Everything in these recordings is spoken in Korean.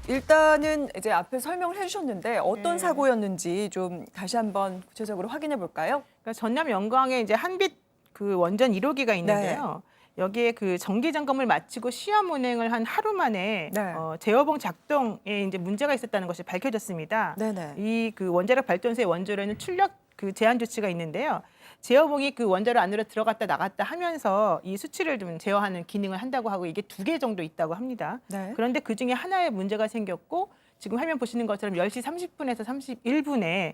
일단은 이제 앞에 설명을 해주셨는데 어떤 네. 사고였는지 좀 다시 한번 구체적으로 확인해 볼까요? 그러니까 전남 영광에 이제 한빛 그 원전 1호기가 있는데요. 여기에 그 정기 점검을 마치고 시험 운행을 한 하루 만에 네. 제어봉 작동에 이제 문제가 있었다는 것이 밝혀졌습니다. 네네. 이 그 원자력 발전소의 원조로는 출력 그 제한 조치가 있는데요. 제어봉이 그 원자로 안으로 들어갔다 나갔다 하면서 이 수치를 좀 제어하는 기능을 한다고 하고 이게 2개 정도 있다고 합니다. 네. 그런데 그 중에 하나에 문제가 생겼고 지금 화면 보시는 것처럼 10시 30분에서 31분에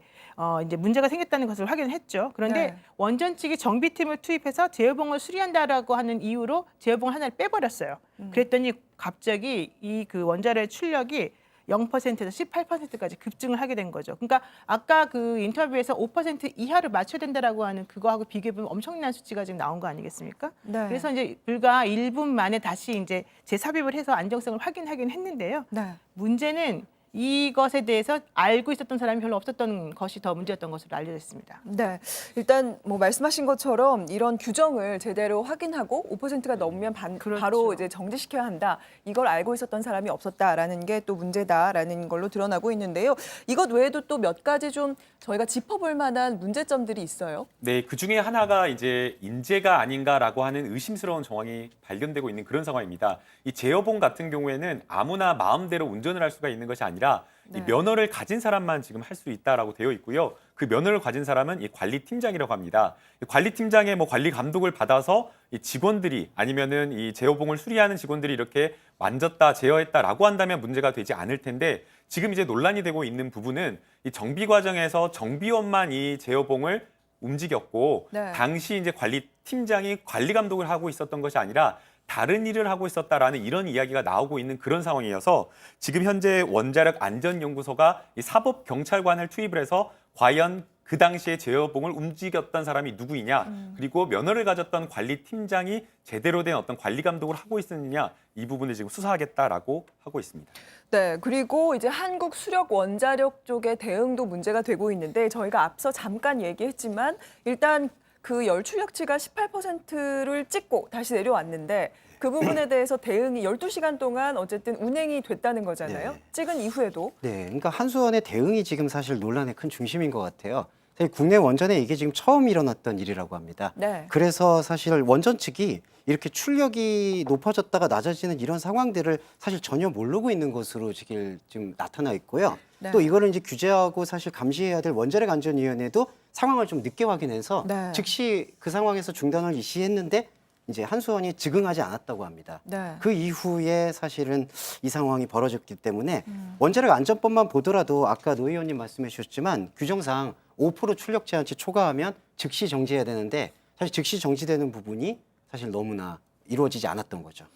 이제 문제가 생겼다는 것을 확인했죠. 그런데 네. 원전 측이 정비팀을 투입해서 제어봉을 수리한다라고 하는 이유로 제어봉 하나를 빼버렸어요. 그랬더니 갑자기 이 그 원자로의 출력이 0%에서 18%까지 급증을 하게 된 거죠. 그러니까 아까 그 인터뷰에서 5% 이하를 맞춰야 된다라고 하는 그거하고 비교해보면 엄청난 수치가 지금 나온 거 아니겠습니까? 네. 그래서 이제 불과 1분 만에 다시 이제 재삽입을 해서 안정성을 확인하긴 했는데요. 네. 문제는 이것에 대해서 알고 있었던 사람이 별로 없었던 것이 더 문제였던 것으로 알려져 있습니다. 네, 일단 뭐 말씀하신 것처럼 이런 규정을 제대로 확인하고 5%가 넘으면 그렇죠. 바로 이제 정지시켜야 한다. 이걸 알고 있었던 사람이 없었다라는 게 또 문제다라는 걸로 드러나고 있는데요. 이것 외에도 또 몇 가지 좀 저희가 짚어볼 만한 문제점들이 있어요. 네, 그 중에 하나가 이제 인재가 아닌가라고 하는 의심스러운 정황이 발견되고 있는 그런 상황입니다. 이 제어봉 같은 경우에는 아무나 마음대로 운전을 할 수가 있는 것이 아니라 네. 이 면허를 가진 사람만 지금 할 수 있다라고 되어 있고요. 그 면허를 가진 사람은 이 관리팀장이라고 합니다. 이 관리팀장의 뭐 관리 감독을 받아서 이 직원들이 아니면은 이 제어봉을 수리하는 직원들이 이렇게 만졌다 제어했다라고 한다면 문제가 되지 않을 텐데 지금 이제 논란이 되고 있는 부분은 이 정비 과정에서 정비원만 이 제어봉을 움직였고 네. 당시 이제 관리팀장이 관리 감독을 하고 있었던 것이 아니라 다른 일을 하고 있었다라는 이런 이야기가 나오고 있는 그런 상황이어서 지금 현재 원자력 안전연구소가 이 사법경찰관을 투입을 해서 과연 그 당시에 제어봉을 움직였던 사람이 누구이냐 그리고 면허를 가졌던 관리팀장이 제대로 된 어떤 관리 감독을 하고 있었느냐 이 부분을 지금 수사하겠다라고 하고 있습니다. 네, 그리고 이제 한국 수력 원자력 쪽의 대응도 문제가 되고 있는데 저희가 앞서 잠깐 얘기했지만 일단 그 열 출력치가 18%를 찍고 다시 내려왔는데 그 부분에 대해서 대응이 12시간 동안 어쨌든 운행이 됐다는 거잖아요. 네. 찍은 이후에도. 네, 그러니까 한수원의 대응이 지금 사실 논란의 큰 중심인 것 같아요. 사실 국내 원전에 이게 지금 처음 일어났던 일이라고 합니다. 네. 그래서 사실 원전 측이 이렇게 출력이 높아졌다가 낮아지는 이런 상황들을 사실 전혀 모르고 있는 것으로 지금 나타나 있고요. 네. 또 이거를 이제 규제하고 사실 감시해야 될 원자력 안전위원회도 상황을 좀 늦게 확인해서 네. 즉시 그 상황에서 중단을 이시했는데 이제 한수원이 즉응하지 않았다고 합니다. 네. 그 이후에 사실은 이 상황이 벌어졌기 때문에 원자력 안전법만 보더라도 아까 노 의원님 말씀해 주셨지만 규정상 5% 출력 제한치 초과하면 즉시 정지해야 되는데 사실 즉시 정지되는 부분이 사실 너무나 이루어지지 않았던 거죠.